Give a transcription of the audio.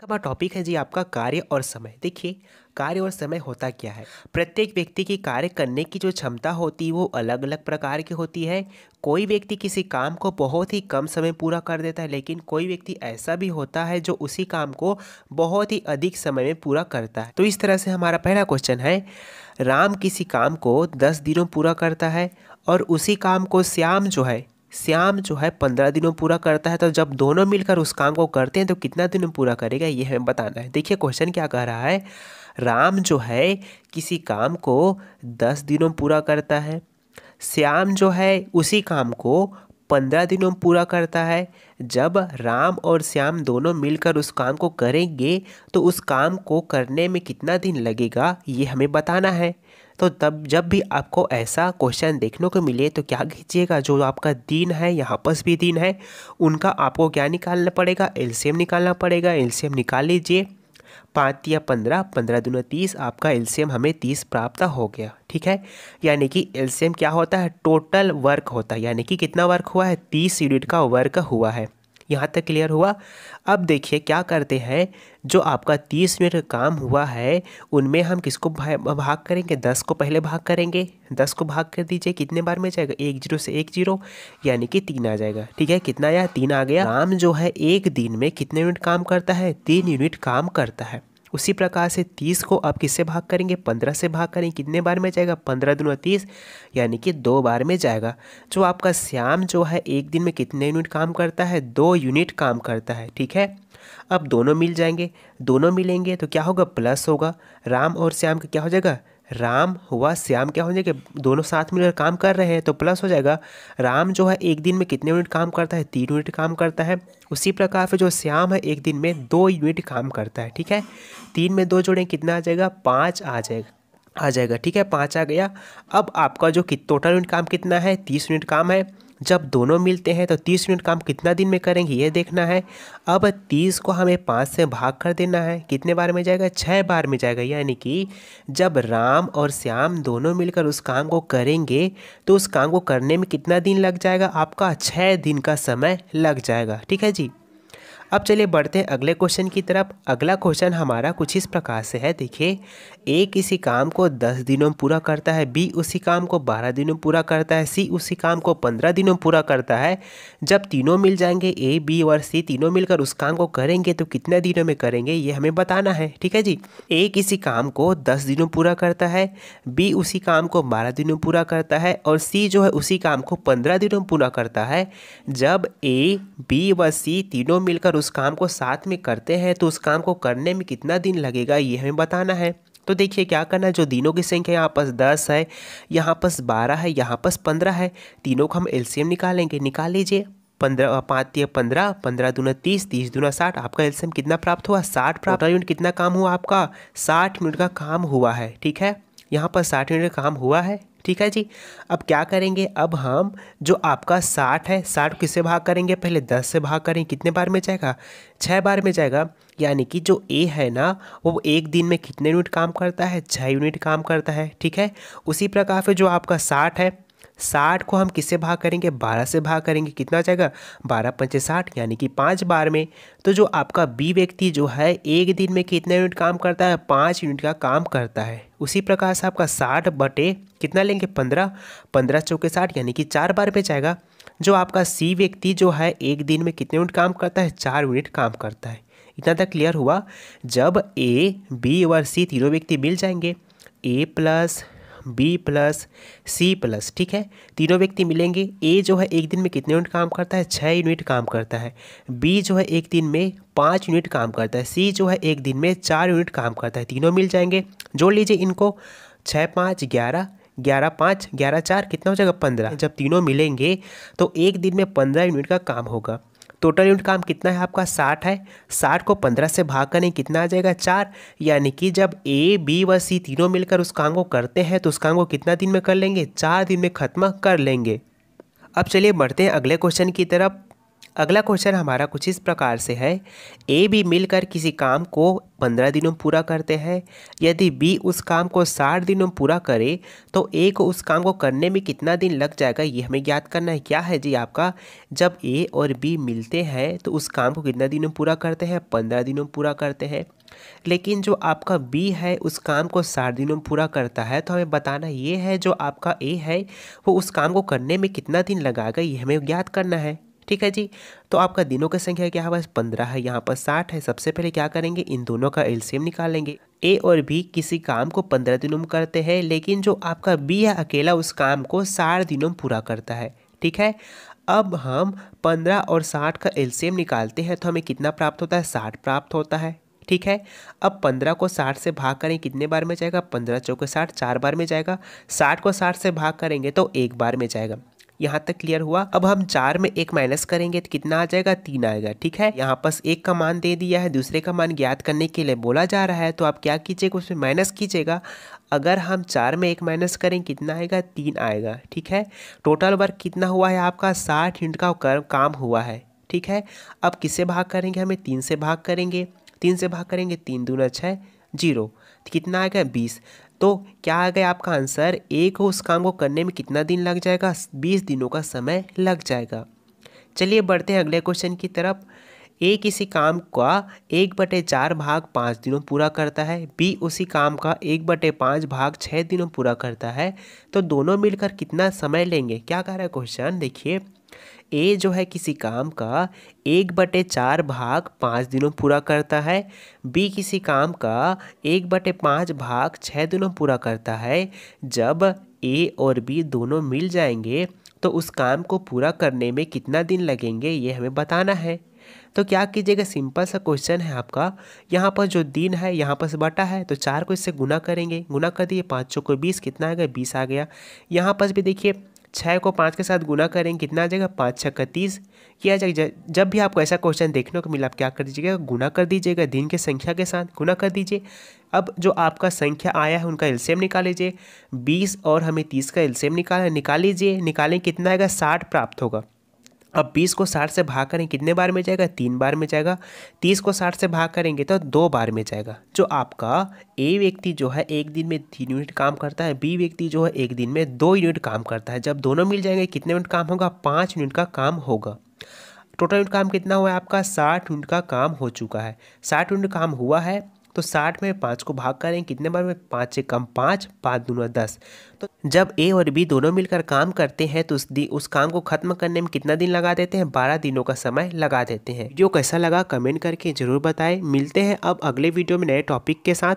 अब टॉपिक है जी आपका कार्य और समय। देखिए, कार्य और समय होता क्या है। प्रत्येक व्यक्ति की कार्य करने की जो क्षमता होती है वो अलग अलग प्रकार की होती है। कोई व्यक्ति किसी काम को बहुत ही कम समय पूरा कर देता है, लेकिन कोई व्यक्ति ऐसा भी होता है जो उसी काम को बहुत ही अधिक समय में पूरा करता है। तो इस तरह से हमारा पहला क्वेश्चन है, राम किसी काम को 10 दिनों पूरा करता है और उसी काम को श्याम जो है 15 दिनों पूरा करता है। तो जब दोनों मिलकर उस काम को करते हैं तो कितना दिनों पूरा करेगा, ये हमें बताना है। देखिए क्वेश्चन क्या कह रहा है, राम जो है किसी काम को 10 दिनों पूरा करता है, श्याम जो है उसी काम को 15 दिनों पूरा करता है। जब राम और श्याम दोनों मिलकर उस काम को करेंगे तो उस काम को करने में कितना दिन लगेगा, ये हमें बताना है। तो तब जब भी आपको ऐसा क्वेश्चन देखने को मिले तो क्या कीजिएगा, जो आपका दिन है, यहाँ पर भी दिन है, उनका आपको क्या निकालना पड़ेगा, एलसीएम निकालना पड़ेगा। एलसीएम निकाल लीजिए, 5 या 15, 15 दूना 30, आपका एलसीएम हमें 30 प्राप्त हो गया। ठीक है, यानी कि एलसीएम क्या होता है, टोटल वर्क होता है, यानी कि कितना वर्क हुआ है, 30 यूनिट का वर्क हुआ है। यहाँ तक क्लियर हुआ। अब देखिए क्या करते हैं, जो आपका 30 मिनट का काम हुआ है उनमें हम किसको भाग करेंगे, 10 को पहले भाग करेंगे। 10 को भाग कर दीजिए, कितने बार में जाएगा, 1 0 से 1 0, यानी कि 3 आ जाएगा। ठीक है, कितना आया, 3 आ गया। राम जो है एक दिन में कितने यूनिट काम करता है, 3 यूनिट काम करता है। उसी प्रकार से 30 को आप किससे भाग करेंगे, 15 से भाग करेंगे, कितने बार में जाएगा, 15 दूना 30, यानी कि 2 बार में जाएगा। जो आपका श्याम जो है एक दिन में कितने यूनिट काम करता है, 2 यूनिट काम करता है। ठीक है, अब दोनों मिल जाएंगे, दोनों मिलेंगे तो क्या होगा, प्लस होगा। राम और श्याम का क्या हो जाएगा, राम हुआ श्याम क्या हो जाएगा, दोनों साथ मिलकर काम कर रहे हैं तो प्लस हो जाएगा। राम जो है एक दिन में कितने यूनिट काम करता है, 3 यूनिट काम करता है। उसी प्रकार से जो श्याम है एक दिन में 2 यूनिट काम करता है। ठीक है, 3 में 2 जोड़ें कितना आ जाएगा, 5 आ जाएगा। ठीक है, 5 आ गया। अब आपका जो टोटल यूनिट काम कितना है, 30 यूनिट काम है। जब दोनों मिलते हैं तो 30 यूनिट काम कितना दिन में करेंगे, ये देखना है। अब 30 को हमें 5 से भाग कर देना है, कितने बार में जाएगा, 6 बार में जाएगा। यानी कि जब राम और श्याम दोनों मिलकर उस काम को करेंगे तो उस काम को करने में कितना दिन लग जाएगा, आपका 6 दिन का समय लग जाएगा। ठीक है जी। अब चलिए बढ़ते हैं अगले क्वेश्चन की तरफ। अगला क्वेश्चन हमारा कुछ इस प्रकार से है। देखिए, ए किसी काम को 10 दिनों में पूरा करता है, बी उसी काम को 12 दिनों में पूरा करता है, सी उसी काम को 15 दिनों में पूरा करता है। जब तीनों मिल जाएंगे, ए बी और सी तीनों मिलकर उस काम को करेंगे तो कितने दिनों में करेंगे, ये हमें बताना है। ठीक है जी। ए किसी काम को 10 दिनों में पूरा करता है, बी उसी काम को 12 दिनों में पूरा करता है और सी जो है उसी काम को 15 दिनों में पूरा करता है। जब ए बी व सी तीनों मिलकर उस काम को साथ में करते हैं तो उस काम को करने में कितना दिन लगेगा, ये हमें बताना है। तो देखिए क्या करना है, जो दिनों की संख्या यहाँ पास 10 है, यहाँ पास 12 है, यहाँ पास 15 है, तीनों का हम एलसीएम निकालेंगे। निकाल लीजिए, 15 5 या 15, 15 दूना 30, 30 दूना 60, आपका एलसीएम कितना प्राप्त हुआ, 60 प्राप्त। यूनिट कितना काम हुआ आपका, 60 मिनट का काम हुआ है। ठीक है, यहाँ पर 60 मिनट का काम हुआ है। ठीक है जी। अब क्या करेंगे, अब हम जो आपका 60 है, 60 किससे भाग करेंगे, पहले 10 से भाग करेंगे, कितने बार में जाएगा, 6 बार में जाएगा। यानी कि जो ए है ना वो एक दिन में कितने यूनिट काम करता है, 6 यूनिट काम करता है। ठीक है, उसी प्रकार से जो आपका 60 है, 60 को हम किससे भाग करेंगे, 12 से भाग करेंगे, कितना जाएगा, 12 पंचे 60, यानी कि 5 बार में। तो जो आपका बी व्यक्ति जो है एक दिन में कितने यूनिट काम करता है, 5 यूनिट का काम करता है। उसी प्रकार से आपका 60 बटे कितना लेंगे, 15, 15 चौके 60, यानी कि 4 बार पे जाएगा। जो आपका सी व्यक्ति जो है एक दिन में कितने यूनिट काम करता है, 4 यूनिट काम करता है। इतना तक क्लियर हुआ। जब ए बी और सी तीनों व्यक्ति मिल जाएंगे, A plus B plus C plus, ठीक है, तीनों व्यक्ति मिलेंगे। ए जो है एक दिन में कितने यूनिट काम करता है, 6 यूनिट काम करता है। बी जो है एक दिन में 5 यूनिट काम करता है। सी जो है एक दिन में 4 यूनिट काम करता है। तीनों मिल जाएंगे, जोड़ लीजिए इनको, 6 5 11, 11 5 11 4 कितना हो जाएगा, 15। जब तीनों मिलेंगे तो एक दिन में 15 यूनिट का काम होगा। टोटल यूनिट काम कितना है आपका, 60 है। 60 को 15 से भाग करें, कितना आ जाएगा, 4। यानी कि जब ए बी व सी तीनों मिलकर उस काम को करते हैं तो उस काम को कितना दिन में कर लेंगे, 4 दिन में खत्म कर लेंगे। अब चलिए बढ़ते हैं अगले क्वेश्चन की तरफ। अगला क्वेश्चन हमारा कुछ इस प्रकार से है, ए बी मिलकर किसी काम को 15 दिनों में पूरा करते हैं। यदि बी उस काम को 60 दिनों में पूरा करे तो ए को उस काम को करने में कितना दिन लग जाएगा, ये हमें ज्ञात करना है। क्या है जी आपका, जब ए और बी मिलते हैं तो उस काम को कितना दिनों में पूरा करते हैं, 15 दिनों में पूरा करते हैं। लेकिन जो आपका बी है उस काम को 60 दिनों में पूरा करता है, तो हमें बताना ये है जो आपका ए है वो उस काम को करने में कितना दिन लगाएगा, ये हमें ज्ञात करना है। ठीक है जी। तो आपका दिनों की संख्या क्या है, बस 15 है, यहाँ पर 60 है। सबसे पहले क्या करेंगे, इन दोनों का एलसीएम निकालेंगे। ए और बी किसी काम को 15 दिनों में करते हैं, लेकिन जो आपका बी है अकेला उस काम को 60 दिनों में पूरा करता है। ठीक है। अब हम 15 और 60 का एलसीएम निकालते हैं तो हमें कितना प्राप्त होता है, 60 प्राप्त होता है। ठीक है। अब 15 को 60 से भाग करें कितने बार में जाएगा, 15 चौके 60, 4 बार में जाएगा। 60 को 60 से भाग करेंगे तो 1 बार में जाएगा। यहाँ तक क्लियर हुआ। अब हम 4 में 1 माइनस करेंगे तो कितना आ जाएगा, 3 आएगा। ठीक है। यहाँ पास एक का मान दे दिया है, दूसरे का मान ज्ञात करने के लिए बोला जा रहा है, तो आप क्या कीजिएगा, उसमें माइनस कीजिएगा। अगर हम 4 में 1 माइनस करें कितना आएगा, 3 आएगा। ठीक है। टोटल वर्क कितना हुआ है आपका, 60 यूनिट का काम हुआ है। ठीक है। अब किससे भाग करेंगे, हमें 3 से भाग करेंगे। 3 से भाग करेंगे, 3 दूना 6, 0, कितना आएगा, 20। तो क्या आ गया आपका आंसर, ए को उस काम को करने में कितना दिन लग जाएगा, 20 दिनों का समय लग जाएगा। चलिए बढ़ते हैं अगले क्वेश्चन की तरफ। ए किसी काम का 1/4 भाग 5 दिनों पूरा करता है, बी उसी काम का 1/5 भाग 6 दिनों पूरा करता है, तो दोनों मिलकर कितना समय लेंगे। क्या कह रहा है क्वेश्चन, देखिए ए जो है किसी काम का 1/4 भाग 5 दिनों पूरा करता है, बी किसी काम का 1/5 भाग 6 दिनों पूरा करता है। जब ए और बी दोनों मिल जाएंगे तो उस काम को पूरा करने में कितना दिन लगेंगे, ये हमें बताना है। तो क्या कीजिएगा, सिंपल सा क्वेश्चन है आपका। यहाँ पर जो दिन है यहाँ पर बटा है तो 4 को इससे गुना करेंगे, गुना कर दिए, 5 चौको 20, कितना आ गया, 20 आ गया। यहाँ पर भी देखिए 6 को 5 के साथ गुना करेंगे, कितना आ जाएगा, 5 6 30 किया जाएगा। जब भी आपको ऐसा क्वेश्चन देखने को मिला आप क्या कर दीजिएगा, गुना कर दीजिएगा, दिन के संख्या के साथ गुना कर दीजिए। अब जो आपका संख्या आया है उनका एलसीएम निकाल लीजिए। 20 और हमें 30 का एलसीएम निकाल लीजिए, निकालें कितना आएगा, 60 प्राप्त होगा। अब 20 को 60 से भाग करें कितने बार में जाएगा, 3 बार में जाएगा। 30 को 60 से भाग करेंगे तो 2 बार में जाएगा। जो आपका ए व्यक्ति जो है एक दिन में 3 यूनिट काम करता है, बी व्यक्ति जो है एक दिन में 2 यूनिट काम करता है। जब दोनों मिल जाएंगे कितने यूनिट काम होगा, 5 यूनिट का काम होगा। टोटल यूनिट काम कितना हुआ है आपका, 60 यूनिट का काम हो चुका है। 60 यूनिट काम हुआ है तो 60 में 5 को भाग करें कितने बार में, 5 से कम 5, 5 दूना 10। तो जब ए और बी दोनों मिलकर काम करते हैं तो उस काम को खत्म करने में कितना दिन लगा देते हैं, 12 दिनों का समय लगा देते हैं। वीडियो कैसा लगा कमेंट करके जरूर बताएं। मिलते हैं अब अगले वीडियो में नए टॉपिक के साथ।